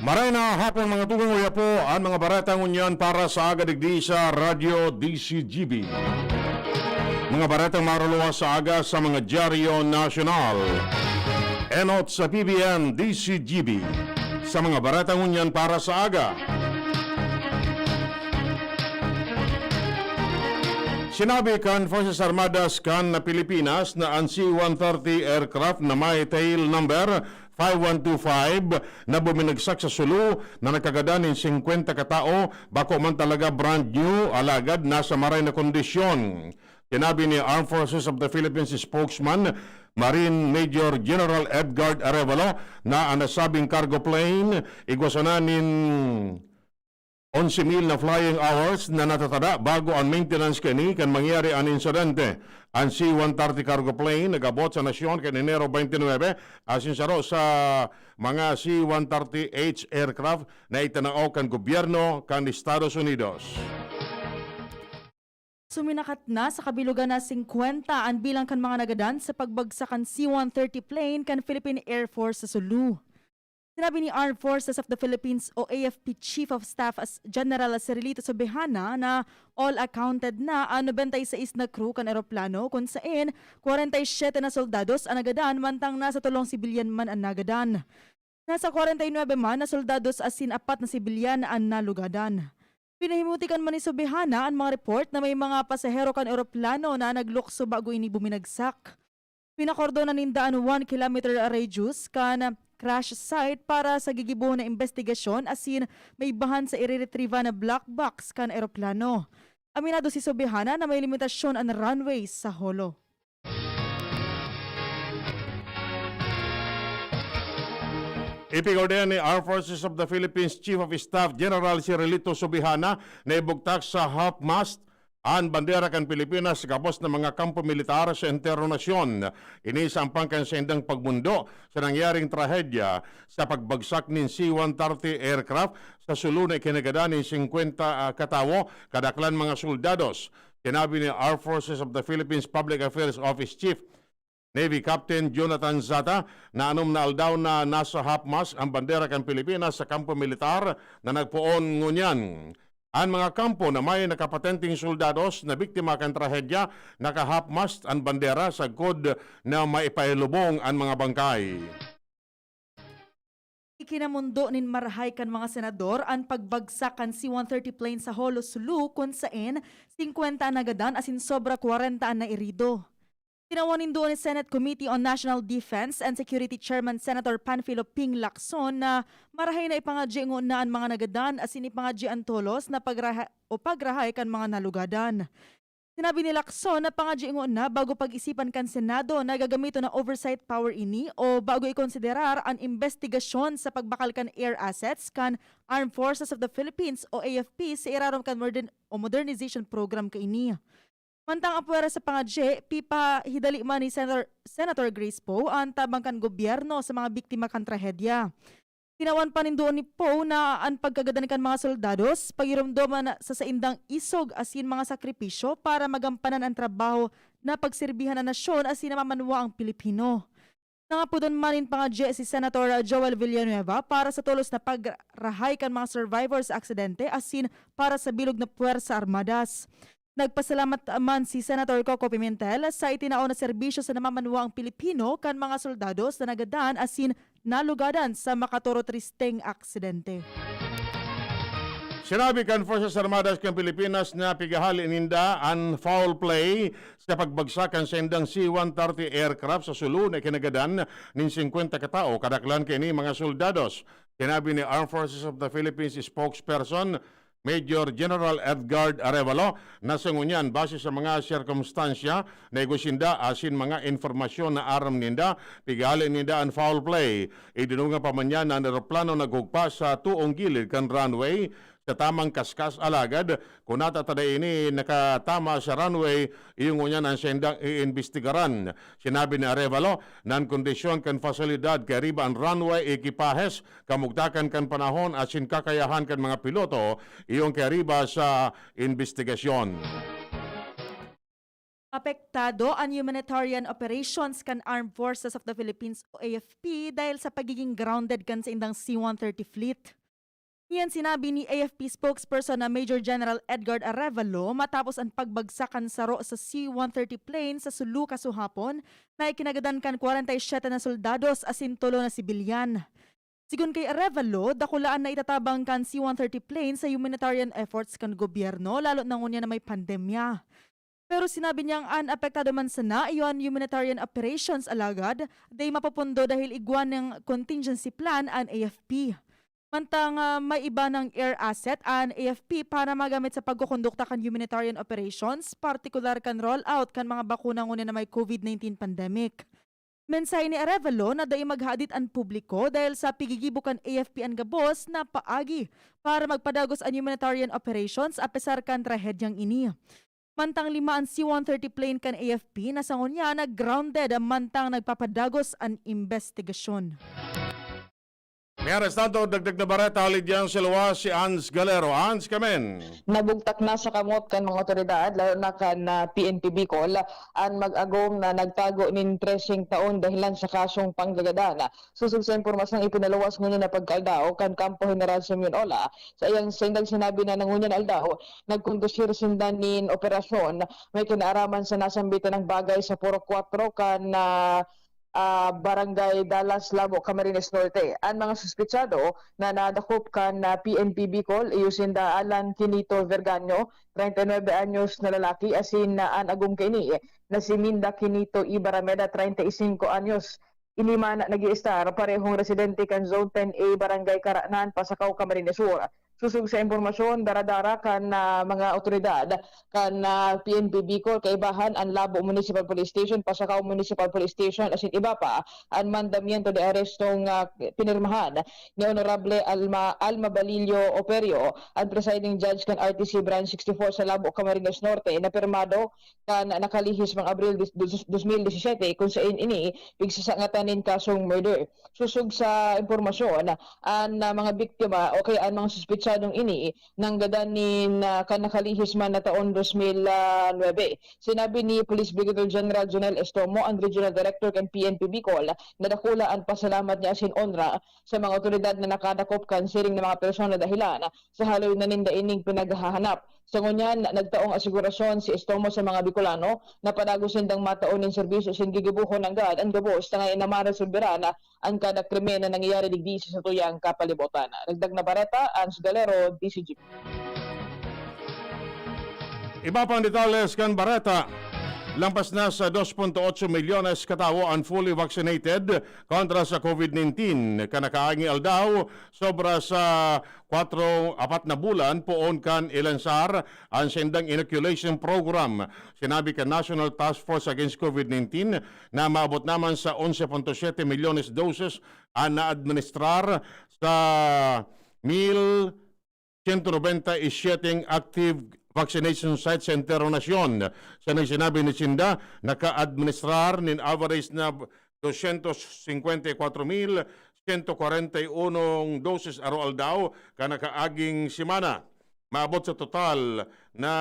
Maray na hapon mga tugang uya po ang mga baratang unyan para sa agadigdi sa Radio DCGB. Mga baratang maruluwa sa aga sa mga dyaryo nasyonal. Enot sa PBN DCGB. Sa mga baratang unyan para sa aga. Sinabi kan Forces Armadas kan na Pilipinas na ang C-130 aircraft na may tail number 5125 na buminagsak sa Sulu na nagkagada ng 50 katao bako man talaga brand new alagad nasa maray na kondisyon. Sinabi ni Armed Forces of the Philippines spokesman Marine Major General Edgar Arevalo na ang nasabing cargo plane igwasanin 11,000 na flying hours na natatada bago ang maintenance kani kan mangyari ang insidente. Ang C-130 cargo plane nagabot sa nasyon kan Enero 29 asin saro sa mga C-130H aircraft na itanao kan gobyerno kan Estados Unidos. Suminakat na sa kabilugan na 50 ang bilang kan mga nagadan sa pagbagsakan C-130 plane kan Philippine Air Force sa Sulu. Sinabi ni Armed Forces of the Philippines o AFP Chief of Staff as General Cirilito Sobejana na all accounted na ang 96 na crew kan eroplano kung saan 47 na soldados ang nagadan mantang nasa tulong sibilyan man ang nagadan. Nasa 49 man na soldados asin 4 na sibilyan ang nalugadan. Pinahimutikan man ni Sobejana ang mga report na may mga pasahero kan eroplano na naglukso bago ini buminagsak. Pinakordonan nindaan 1 kilometer radius kan crash site para sa gigibo na investigasyon asin may bahan sa ireretrieva na black box kan eroplano. Aminado si Sobejana na may limitasyon ang runways sa holo. Ipigordean ni Armed Forces of the Philippines Chief of Staff General Cirilito Sobejana na ibugtak sa half-mast ang bandera kan Pilipinas kapos ng mga kampo militar sa internasyon. Inisampang kan sa indang pagmundo sa nangyaring trahedya sa pagbagsak ng C-130 aircraft sa Sulu na ikinagada ng 50 katawo kadaklan mga soldados. Sinabi ni Armed Forces of the Philippines Public Affairs Office Chief Navy Captain Jonathan Zata na anom na aldaw na nasa half-mast ang bandera kan Pilipinas sa kampo militar na nagpuon ngunyan. Ang mga kampo na may nakapatenting soldados na biktima kan trahedya naka-half-mast ang bandera sa god na maipailubong ang mga bangkay. Ikinamundo nin marahay kan mga senador ang pagbagsakan C-130 plane sa Holo Sulu kung saan 50 nagadan asin sobra 40 na irido. Tinawanin doon ni Senate Committee on National Defense and Security Chairman Senator Panfilo Ping Lacson na marahay na ipangadji ngunaan mga nagadan asin ipangadji ang tolos na pagrahay kan mga nalugadan. Sinabi ni Lacson na pangadji na bago pag-isipan kan Senado na gagamito na oversight power ini o bago ikonsiderar ang investigasyon sa pagbakal kan air assets kan Armed Forces of the Philippines o AFP sa irarom kan modernization program ka ini. Mantang apwera sa pangadje, pipa hidali man ni Senator Grace Poe ang tabang kan gobyerno sa mga biktima kan trahedya. Tinawan pa nin doon ni Poe na ang pagkagadan kan mga soldados, pagirumdoman sa saindang isog asin mga sakripisyo para magampanan ang trabaho na pagserbihan ng nasyon asin namamanwa ang Pilipino. Nangapudon manin pangadje si Senator Joel Villanueva para sa tulos na pagrahay kan mga survivors sa aksidente asin para sa bilog na puwersa armadas. Nagpasalamat man si Senator Coco Pimentel sa itinao na serbisyo sa namamanwa ang Pilipino kan mga soldados na nagadan asin nalugadan sa makatoro-tristeng aksidente. Sinabi kan Forces Armadas kan Pilipinas na pigahali ninda ang foul play sa pagbagsakan sa indang C-130 aircraft sa Sulu na kinagadan ng 50 katao kadaklan kini mga soldados. Sinabi ni Armed Forces of the Philippines spokesperson Major General Edgar Arevalo na sangunyan base sa mga sirkumstansya na igusinda asin mga informasyon na aram ninda pigali ninda ang foul play. Idinunga pa man yan na ang aeroplano naghugpa sa tuong gilid kan runway sa tamang kaskas alagad kung natatada ini nakatama sa runway iyong unyan ang sendang iimbestigaran. Sinabi ni Arevalo na ang kondisyon kan fasilidad kariba ang runway ekipahes kamugtakan kan panahon asin kakayahan kan mga piloto iyong kariba sa investigasyon. Apektado ang humanitarian operations kan Armed Forces of the Philippines o AFP dahil sa pagiging grounded kan sa indang C-130 fleet. Iyan sinabi ni AFP spokesperson na Major General Edgar Arevalo matapos ang pagbagsakan saro sa C-130 plane sa Sulu kasuhapon na ikinagadan kan 47 na soldados asin 3 na sibilyan. Sigun kay Arevalo, dakulaan na itatabang kan C-130 plane sa humanitarian efforts kan gobyerno lalo na ngunya na may pandemya. Pero sinabi niyang apektado man sana iyon humanitarian operations alagad, day mapapundo dahil igwan ng contingency plan ang AFP. Mantang may iba ng air asset ang AFP para magamit sa pagkukondukta kan humanitarian operations, partikular kan rollout kan mga bakuna ngunya na may COVID-19 pandemic. Mensahe ni Arevalo na day maghadit ang publiko dahil sa pigigibo kan AFP ang gabos na paagi para magpadagos ang humanitarian operations apesar kan trahedyang ini. Mantang 5 ang C-130 plane kan AFP na sa ngunya na grounded mantang nagpapadagos ang investigasyon. May arestado, dagdag na bareta, Lidyan Silwa, si Ans Galero. Ans, kamen. Nabugtak na sa kamot kan mga otoridad lalo na kan PNP Bicol ang mag-agom na nagtago nin 13 taon dahilan sa kasong panggagadan. Susug sa impormasyong ipinaluwas ngunyan na pagkaldao kan Kampo General Simeon Ola sa iyang sinabi na nangunyan aldao nagkondusir sindan nin operasyon may kinaaraman sa nasambitan ng bagay sa Puro 4 kan Barangay Dallas, Labo, Camarines Norte. Ang mga suspitsado na nadakop kan PNP Bicol, Yusinda Alan Quinito Vergaño, 39 anyos na lalaki, asin na agong kini na si Minda Quinito Ibarameda, 35 anyos. Inima na nag-i-star, parehong residente kan Zone 10A, Barangay Karanan, Pasakaw, Camarines Sur. Susug sa impormasyon, daradara kan mga otoridad kan PNP Bicol kaibahan ang Labo Municipal Police Station, Pasakaw Municipal Police Station asin iba pa ang mandamiento de arestong pinirmahan ni Honorable Alma Balillo Operio, ang presiding judge kan RTC Branch 64 sa Labo, Camarines Norte na pirmado kan nakalihis mga Abril 2017 kung saan ini pigsasangatanin kasong murder. Susug sa impormasyon ang mga biktima o kaya ang mga suspitsadong ini nang gadanin kan nakalihis man na taon 2009. Sinabi ni Police Brigadier General Jonel Estomo, ang Regional Director kan PNP Bicol, na dakula ang pasalamat niya asin onra sa mga otoridad na nakadakop kan siring ng mga persona dahilan sa haloy na ninda ining pinaghahanap. Sa ngunyan, nagtaong asigurasyon si Estomo sa mga Bicolano na padagos sindang mataon ng serbisyo sin gigibuhon ng gad ang gabos na ngayon namara sulberana ang kada krimen na nangyayari digdi sa tuyang kapalibutan. Nagdag na bareta, Ans Galero, DCG. Iba pang detalles kan bareta. Lampas na sa 2.8 milyones katawo ang fully vaccinated kontra sa COVID-19. Kanakaangi aldaw, sobra sa 4 na bulan poon kan ilansar ang sendang inoculation program. Sinabi ka National Task Force Against COVID-19 na maabot naman sa 11.7 milyones doses ang na-administrar sa 1,197 active vaccination sites sa entero nasyon. Sa sinabi ni Sinda, naka-administrar nin average na 254,141 doses aroal daw kanakaaging simana. Maabot sa total na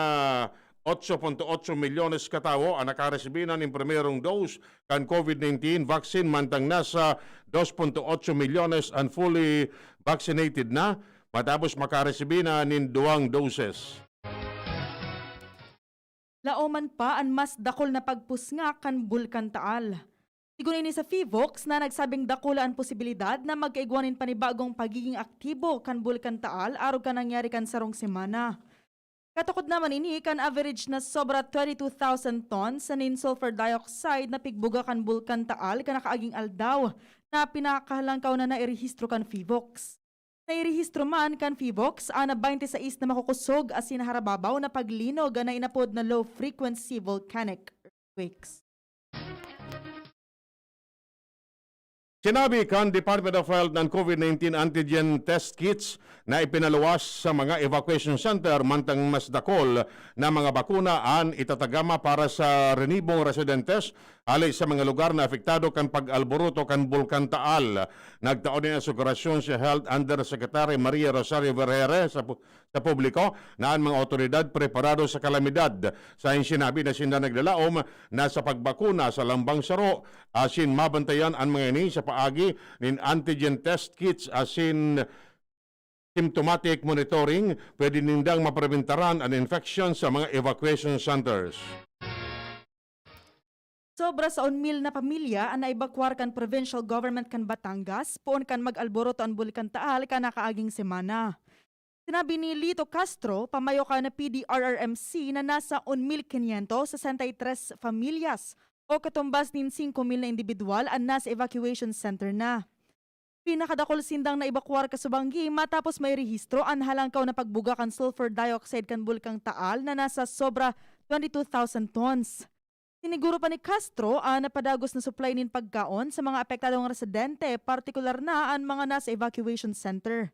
8.8 milyones katawo ang nakaresibi na ng primerong dose kan COVID-19 vaccine mantang nasa 2.8 milyones ang fully vaccinated na matapos makaresibi na ng 2 doses. Laoman pa ang mas dakol na pagpusnga kan Bulkan Taal. Sigun ini sa FIVOX na nagsabing dakula ang posibilidad na magkaigwanin panibagong pagiging aktibo kan Bulkan Taal araw ka nangyari kan sarong semana. Katukod naman ini kan average na sobra 22,000 tons sa sulfur dioxide na pigbuga kan Bulkan Taal kanakaaging aldaw na pinakahalangkaw na nairehistro kan FIVOX. Nairehistro man kan FIVOX na 26 na makukusog as sinaharababaw na paglinog na inapod na low-frequency volcanic earthquakes. Sinabi kan Department of Health ng COVID-19 antigen test kits na ipinaluwas sa mga evacuation center mantang mas dakol na mga bakuna ang itatagama para sa renibong residentes Ali sa mga lugar na apektado kan pag-alboroto kan Bulkan Taal. Nagtaon din asugrasyon si Health Undersecretary Maria Rosario Vergere sa publiko na ang mga otoridad preparado sa kalamidad. Sa sinabi na sinda naglalaom na sa pagbakuna sa lambang saro, asin mabantayan ang mga ini sa paagi nin antigen test kits asin symptomatic monitoring, pwede nindang mapreventaran ang infection sa mga evacuation centers. Sobra sa 1,000 na pamilya ang naibakwar kan provincial government kan Batangas poon kan mag-alboroto ang Bulkan Taal kan nakaaging semana. Sinabi ni Lito Castro, pamayo ka na PDRRMC na nasa 1,563 pamilyas o katumbas nin 5,000 na individual ang nasa evacuation center na. Pinakadakol sindang na ibakwar kasubanggi matapos may rehistro ang halangkaw na pagbuga kan sulfur dioxide kan Bulkang Taal na nasa sobra 22,000 tons. Siniguro pa ni Castro ang napadagos na supply nin pagkaon sa mga apektadong residente, partikular na ang mga nasa evacuation center.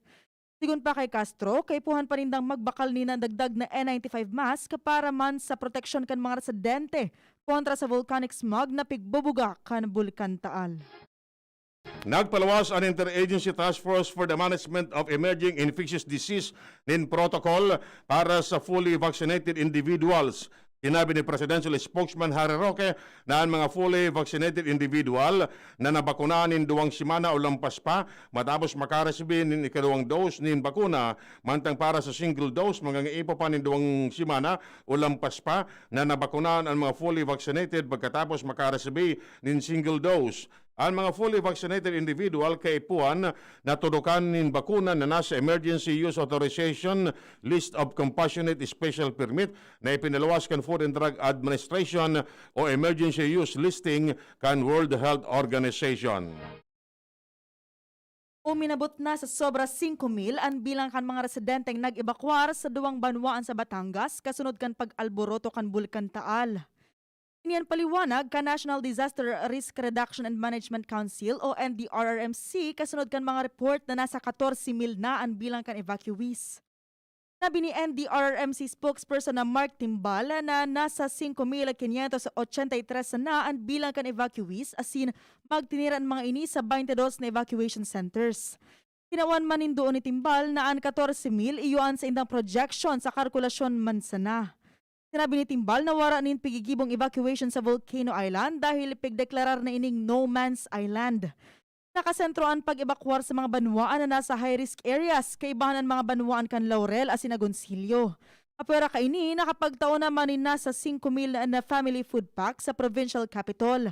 Sigun pa kay Castro, kaipuhan pa nindang magbakal ni ng dagdag na N95 mask para man sa proteksyon kan mga residente kontra sa volcanic smog na pigbubuga kan Bulkan Taal. Nagpalawas ang Interagency Task Force for the Management of Emerging Infectious Disease nin protocol para sa fully vaccinated individuals. Sinabi ni Presidential Spokesman Harry Roque na ang mga fully vaccinated individual na nabakunahan nin 2 semana o lampas pa matapos makaresibin nin ika-2 dose nin bakuna, mantang para sa single dose mga ipo pa nin 2 semana o lampas pa na nabakunahan ang mga fully vaccinated pagkatapos makaresibin nin single dose. Ang mga fully vaccinated individual kay ipuan na tudukan nin bakuna na nasa Emergency Use Authorization List of Compassionate Special Permit na ipinalawas kan Food and Drug Administration o Emergency Use Listing kan World Health Organization. Uminabot na sa sobra 5,000 ang bilang kan mga residenteng nag-ebakwar sa 2 banwaan sa Batangas kasunod kan pag-alboroto kan Bulkan Taal. Iniyan paliwanag ka National Disaster Risk Reduction and Management Council o NDRRMC kasunod kan mga report na nasa 14,000 na ang bilang kan evacuees. Sabi ni NDRRMC spokesperson na Mark Timbal na nasa 5,583 na ang bilang kan evacuees asin magtiniran mga ini sa 22 na evacuation centers. Tinawan man doon ni Timbal na ang 14,000 iyuan sa indang projection sa kalkulasyon man sana. Sinabi ni Timbal na wara nin pigigibong evacuation sa Volcano Island dahil pigdeklarar na ining No Man's Island. Nakasentro ang pag-ebakwar sa mga banwaan na nasa high-risk areas, kaibahan ang mga banwaan kan Laurel asin Agoncillo. Apwera kaini, nakapagtaon naman nin nasa 5,000 na family food pack sa provincial capital.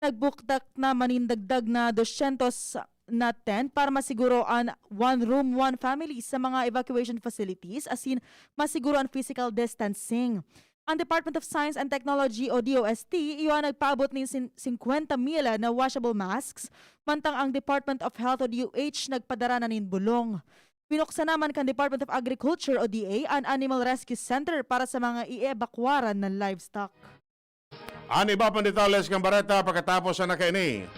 Nagbukdak naman nin dagdag na 200 na tent para masiguro ang 1 room, 1 family sa mga evacuation facilities asin masiguro ang physical distancing. Ang Department of Science and Technology o DOST iyon nagpaabot ng 50,000 na washable masks, mantang ang Department of Health o DOH nagpadara na nin bulong. Pinuksan naman kan Department of Agriculture o DA ang Animal Rescue Center para sa mga i-ebakwaran ng livestock. Ang iba pang detalles kang bareta pagkatapos sa nakaini.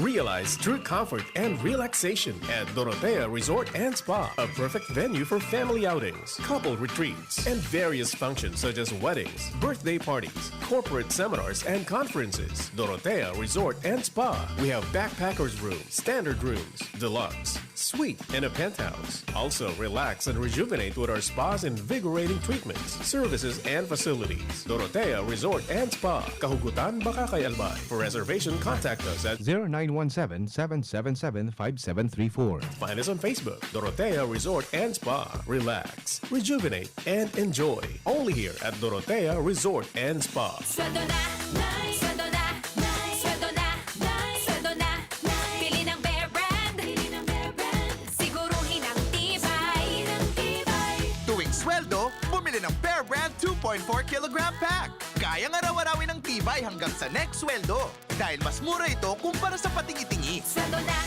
Realize true comfort and relaxation at Dorotea Resort and Spa, a perfect venue for family outings, couple retreats, and various functions such as weddings, birthday parties, corporate seminars, and conferences. Dorotea Resort and Spa. We have backpackers rooms, standard rooms, deluxe, suite, and a penthouse. Also, relax and rejuvenate with our spa's invigorating treatments, services, and facilities. Dorotea Resort and Spa. Kahugutan, Bakakay, Albay. For reservation, contact us at 0917-777-5734. Find us on Facebook, Dorotea Resort and Spa. Relax, rejuvenate, and enjoy. Only here at Dorotea Resort and Spa. Sweldo na, sweldo na, sweldo na, sweldo na. Pili ng Bear Brand, siguruhin ang tibay. Tuwing sweldo, bumili ng Bear Brand 2.4 kilogram pack. Kayang araw-arawin ang tibay hanggang sa next sweldo. Dahil mas mura ito kumpara sa patingi-tingi. Sweldo na,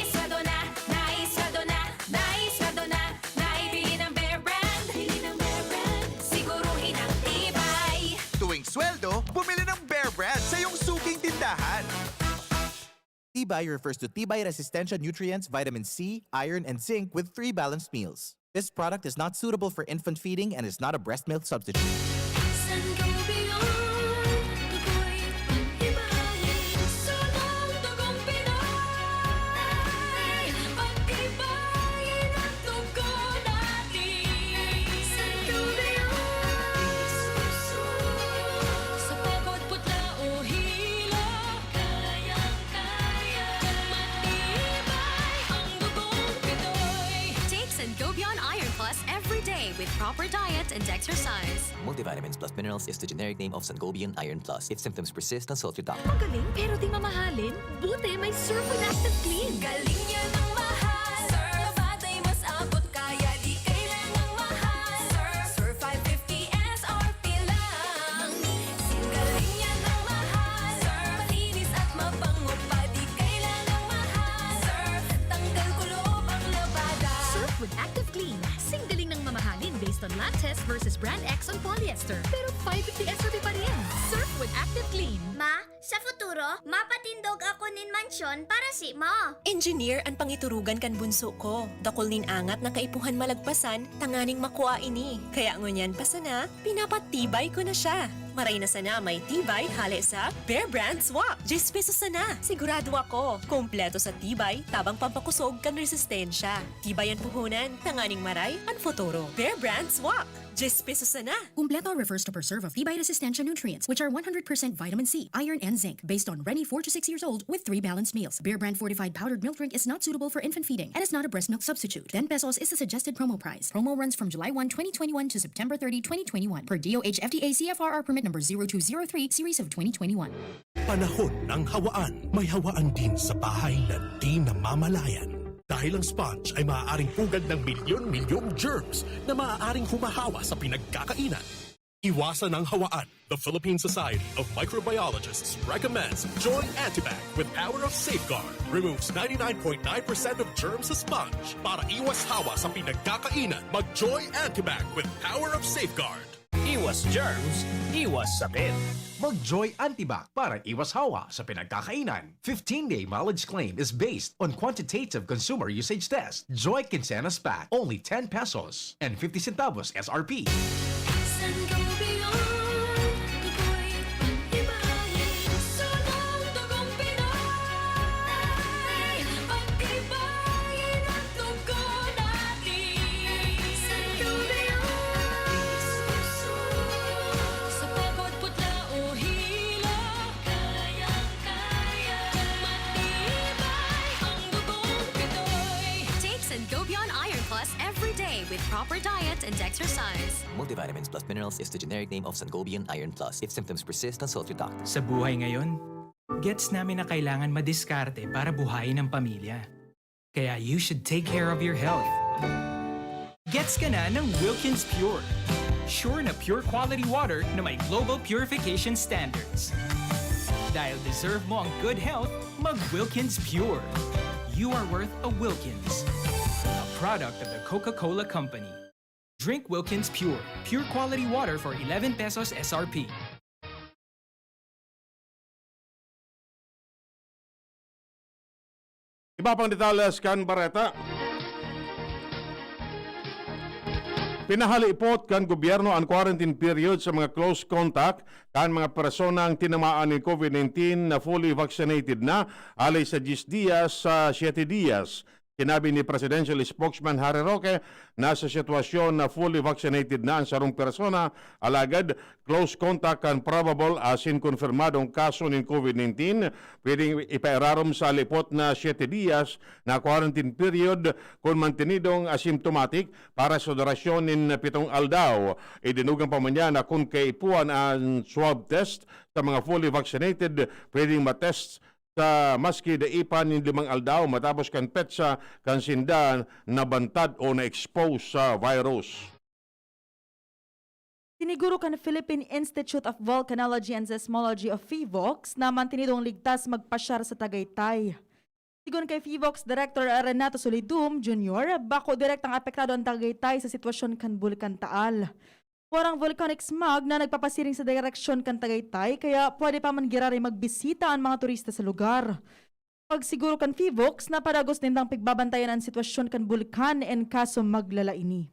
sweldo na, sweldo na, sweldo na. Pili ng Bear Brand, siguruhin ang tibay. Tuwing sweldo, bumili ng Bear Brand sa iyong suking tindahan. Tibay refers to Tibay Resistencia nutrients, vitamin C, iron, and zinc with 3 balanced meals. This product is not suitable for infant feeding and is not a breast milk substitute. San go beyond the void, proper diet and exercise. Multivitamins plus minerals is the generic name of Sangobion Iron Plus. If symptoms persist, consult your doctor. Magaling pero di mamahalin. Buti may Surf with Active Clean. Galing niya ng mahal. Surf, batay mas abot kaya di kailangang mahal. Surf 550 SRP lang. Galing niya ng mahal. Surf, malinis at mabango pa di kailangang mahal. Surf, tanggal kulob ang labada. Surf with Active Clean. Singgaling ng mamahalin based on lab test versus brand X on polyester. Pero 550 SRP pa rin. Surf with Active Clean. Ma, sa futuro, mapatindog ako nin mansyon para si mo. Engineer ang pangiturugan kan bunso ko. Dakol nin angat na kaipuhan malagpasan, tanganing makuha ini. Kaya ngunyan pa sana, pinapatibay ko na siya. Maray na sana may tibay hali sa Bear Brand Swak. 10 pesos sana. Sigurado ako. Kompleto sa tibay, tabang pampakusog kan resistensya. Tibay ang puhunan, tanganing maray, ang futuro. Bear Brand Swak. 10 pesos sana. Kumpleto refers to per serve of Tibay Resistensya nutrients, which are 100% vitamin C, iron, and zinc, based on Rennie 4 to 6 years old with 3 balanced meals. Bear Brand fortified powdered milk drink is not suitable for infant feeding and is not a breast milk substitute. 10 pesos is the suggested promo price. Promo runs from July 1, 2021 to September 30, 2021 per DOH FDA CFRR permit number 0203 series of 2021. Panahon ng hawaan. May hawaan din sa bahay na di namamalayan. Dahil ang sponge ay maaaring pugad ng milyon-milyong germs na maaaring humahawa sa pinagkakainan. Iwasan ang hawaan. The Philippine Society of Microbiologists recommends Joy Antibac with Power of Safeguard. Removes 99.9% of germs sa sponge. Para iwas hawa sa pinagkakainan, mag-Joy Antibac with Power of Safeguard. Iwas germs, iwas sakit. Mag-Joy Antibac para iwas hawa sa pinagkakainan. 15-day mileage claim is based on quantitative consumer usage test. Joy Quincenas Pack, only 10 pesos and 50 centavos SRP. With proper diet and exercise. Multivitamins plus minerals is the generic name of Sangobion Iron Plus. If symptoms persist, consult your doctor. Sa buhay ngayon, gets namin na kailangan madiskarte para buhayin ang pamilya. Kaya you should take care of your health. Gets ka na ng Wilkins Pure. Sure na pure quality water na may global purification standards. Dahil deserve mo ang good health, mag-Wilkins Pure. You are worth a Wilkins. A product of the Coca-Cola Company. Drink Wilkins Pure. Pure quality water for 11 pesos SRP. Iba pang detalles kan Bareta. Pinahalipot kan gobyerno ang quarantine period sa mga close contact kan mga personang tinamaan ng COVID-19 na fully vaccinated na alay sa 10 dias sa 7 dias. Sinabi ni Presidential Spokesman Harry Roque na sa sitwasyon na fully vaccinated na ang sarong persona, alagad close contact kan probable asin konfirmadong kaso ng COVID-19, pwedeng ipairarom sa lipot na 7 dias na quarantine period kung mantinidong asymptomatic para sa durasyon ng 7 aldaw. Idinugang pa man niya na kung kaipuan ang swab test sa mga fully vaccinated, pwedeng matest sa maski daipan ng 5 aldaw matapos kan petsa kan sindan na bantad o na-expose sa virus. Siniguro kan Philippine Institute of Volcanology and Seismology of PHIVOLCS na mantinidong ligtas magpasyar sa Tagaytay. Sigun kay PHIVOLCS Director Renato Solidum Jr., bako direktang apektado ang Tagaytay sa sitwasyon kan Bulkan Taal. Warang volcanic smog na nagpapasiring sa direksyon kan Tagaytay, kaya pwede pa man girari magbisita ang mga turista sa lugar. Pagsiguro kan PHIVOLCS na paragos nindang pigbabantayan ang sitwasyon kan bulkan en kaso maglalaini.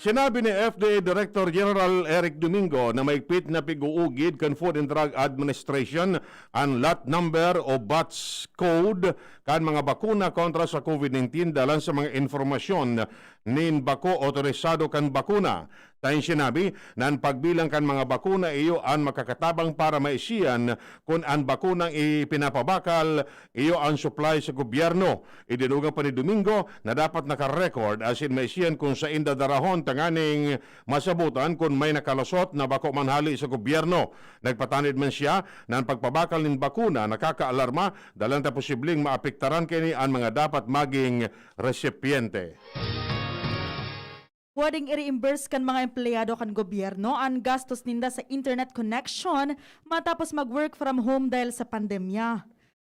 Sinabi ni FDA Director General Eric Domingo na maigpit na pig-uugid kan Food and Drug Administration ang lot number o batch code kan mga bakuna kontra sa COVID-19 dalan sa mga informasyon nin bako otorisado kan bakuna. Sa sinabi na ang pagbilang kan mga bakuna iyo ang makakatabang para maisiyan kung ang bakunang ipinapabakal iyo ang supply sa gobyerno. Idinugang pa ni Domingo na dapat nakarecord as in maisiyan kung sa inda darahon tanganing masabutan kung may nakalusot na bako manhali sa gobyerno. Nagpatanid man siya na ang pagpabakal ng bakuna nakakaalarma dalang ta posibleng maapektaran kini ang mga dapat maging resypiente. Pwedeng i-reimburse kan mga empleyado kan gobyerno ang gastos ninda sa internet connection matapos mag-work from home dahil sa pandemya.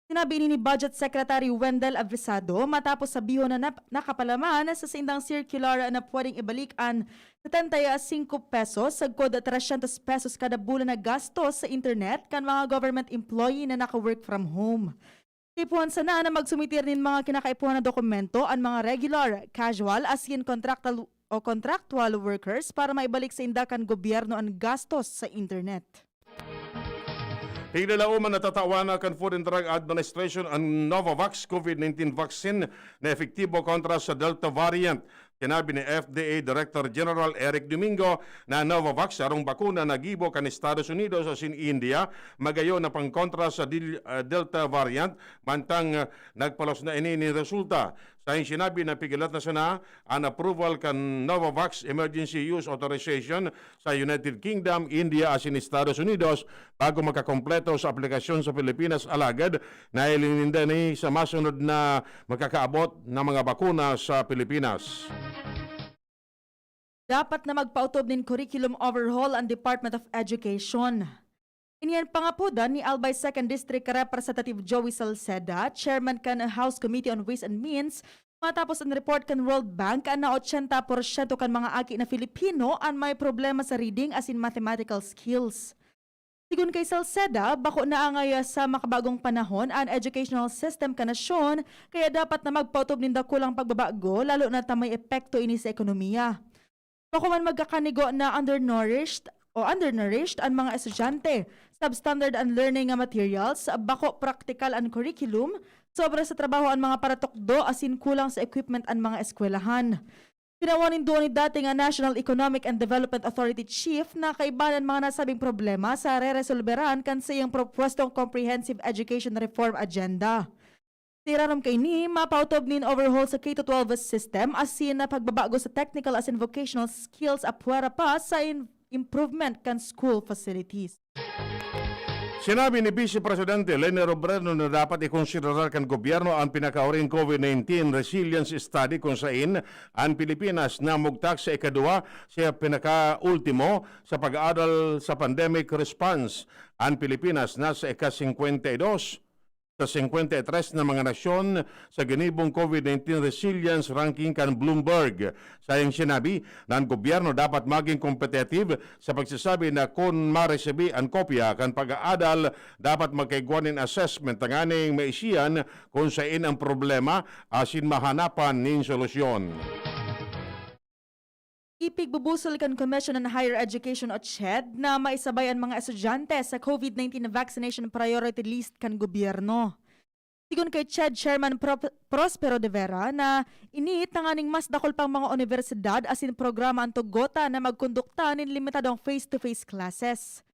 Sinabi ni Budget Secretary Wendell Avisado matapos sabihon na nakapalaman sa sindang circular na pwedeng ibalik ang 75 pesos sa kod 300 pesos kada bulan na gastos sa internet kan mga government employee na naka-work from home. Ipuhan sana na magsumitir nin mga kinakaipuhan na dokumento ang mga regular, casual, as in contractual workers para maibalik sa indakan gobyerno ang gastos sa internet. Higlalauman natatawana kan Food and Drug Administration ang Novavax COVID-19 vaccine na efektibo kontra sa Delta variant. Sinabi ni FDA Director General Eric Domingo na Novavax arong bakuna na gibo kan Estados Unidos as in India magayo na pangkontra sa Delta variant mantang nagpalos na ini ni resulta. Sa sinabi na pigilat na sana ang approval kan Novavax Emergency Use Authorization sa United Kingdom, India as in Estados Unidos bago makakompleto sa aplikasyon sa Pilipinas alagad na ilininda ni sa masunod na makakaabot na mga bakuna sa Pilipinas. Dapat na magpautob nin curriculum overhaul ang Department of Education. Iniyan pangapudan ni Albay 2nd District Representative Joey Salceda, Chairman kan House Committee on Ways and Means, matapos ang report kan World Bank na 80% kan mga aki na Filipino ang may problema sa reading as in mathematical skills. Sigun kay Salceda, bako na angay sa makabagong panahon ang educational system kanasyon, kaya dapat na magpautob ninda kulang pagbabago lalo na tamay epekto ini sa ekonomiya. Bako man magkakanigo na undernourished ang mga estudyante, substandard ang learning nga materials, bako practical ang curriculum, sobra sa trabaho ang mga paratukdo asin kulang sa equipment ang mga eskwelahan. Tinawanin doon ni dating National Economic and Development Authority Chief na kaibanan mga nasabing problema sa re-resolveran kan sa iyang propwestong Comprehensive Education Reform Agenda. Tiraram kay ni, mapautob nin overhaul sa K-12 system asin na pagbabago sa technical asin vocational skills apwera pa sa improvement kan school facilities. Sinabi ni Vice Presidente Leni Robredo na dapat ikonsiderar kan gobyerno ang pinakauring COVID-19 Resilience Study kung saan ang Pilipinas na mugtak sa ikadua sa pinakaultimo sa pag-aaral sa pandemic response. Ang Pilipinas nasa ika-52 sa 53 na mga nasyon sa ganibong COVID-19 resilience ranking kan Bloomberg. Sayang sinabi na ang gobyerno dapat maging competitive sa pagsasabi na kung maresebi ang kopya kan pag-aadal, dapat magkaigwanin assessment tanganing maisiyan kung saan ang problema asin mahanapan ning solusyon. Ipigbubusol kan Commission on Higher Education o CHED na maisabay ang mga estudyante sa COVID-19 vaccination priority list kan gobyerno. Sigun kay CHED Chairman Prospero de Vera na iniitanganing mas dakol pang mga universidad asin programa ang tugota na magkondukta nin limitadong face-to-face classes.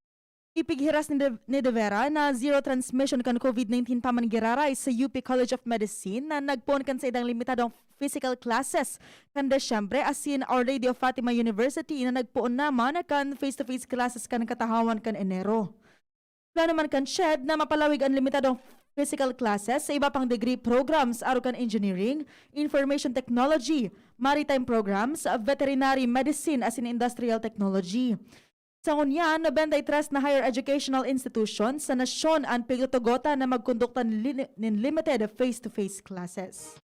Ipighiras ni De Vera na zero transmission kan COVID-19 pamangiraray sa UP College of Medicine na nagpuon kan sa idang limitadong physical classes kan Desyembre asin Our Lady of Fatima University na nagpuon naman kan face-to-face classes kan katahawan kan Enero. Plano man kan CHED na mapalawig ang limitadong physical classes sa iba pang degree programs aro kan engineering, information technology, maritime programs, veterinary medicine asin industrial technology. Sa ngunyan, 93 na higher educational institutions sa nasyon ang pigutugota na magkondukta ng limited face-to-face classes.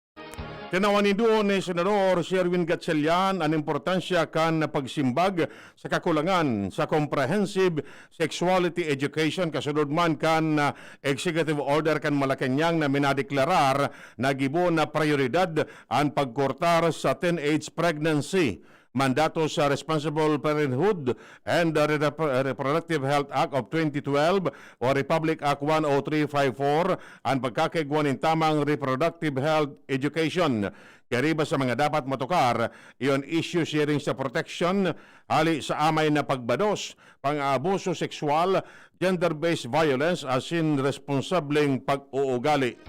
Tinawanin doon ni Senador Sherwin Gatchalian ang importansya kan pagsimbag sa kakulangan sa comprehensive sexuality education kasunod man kan executive order kan Malacañang na minadeklarar na gibo na prioridad ang pagkortar sa teenage pregnancy. mandato sa Responsible Parenthood and the Reproductive Health Act of 2012 o Republic Act 10354 ang pagkakaigwa ng tamang reproductive health education. Kariba sa mga dapat matukar, iyon issue sharing sa protection, hali sa amay na pagbados, pang-aabuso sexual, gender-based violence asin responsableng pag-uugali.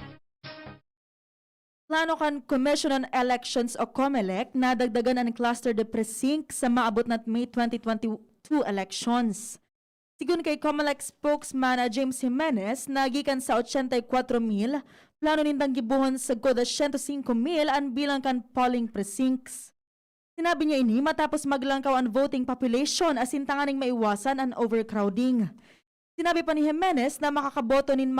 Plano kan Commission on Elections o COMELEC na dagdagan ang cluster de precinct sa maabot na May 2022 elections. Sigun kay COMELEC spokesman James Jimenez, nagikan sa 84,000, plano nindang gibuhon sa 105,000 ang bilang kan polling precincts. Sinabi niya ini matapos maglangkaw ang voting population asin tanganing maiwasan ang overcrowding. Sinabi pa ni Jimenez na makakaboto nin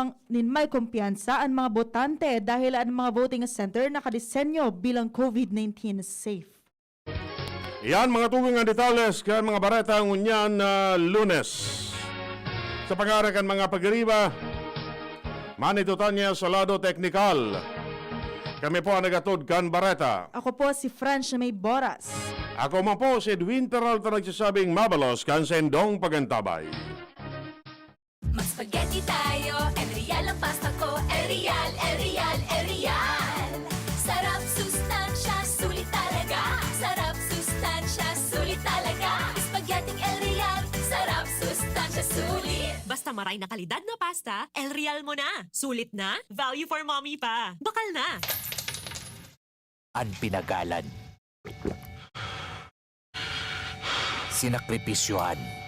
may kumpiyansa ang mga botante dahil ang mga voting center nakadisenyo bilang COVID-19 safe. Yan mga tugong nga detalles kan mga bareta ngunyan na Lunes. Sa pangarakan mga pagriba, manitutan niya sa lado teknikal. Kami po ang nagatod kan bareta. Ako po si Franz na may boras. Ako man po si Edwin Teralta nagsasabing mabalos kan sendong pagantabay. Mag spaghetti tayo, Erial ang pasta ko, Erial, Erial, Erial. Sarap, sustansya, sulit talaga. Sarap, sustansya, sulit talaga. Spaghetti Erial, sarap, sustansya, sulit. Basta maray na kalidad na pasta, El Real mo na. Sulit na, value for mommy pa. Bakal na. Ang pinagalan. Sinakripisyohan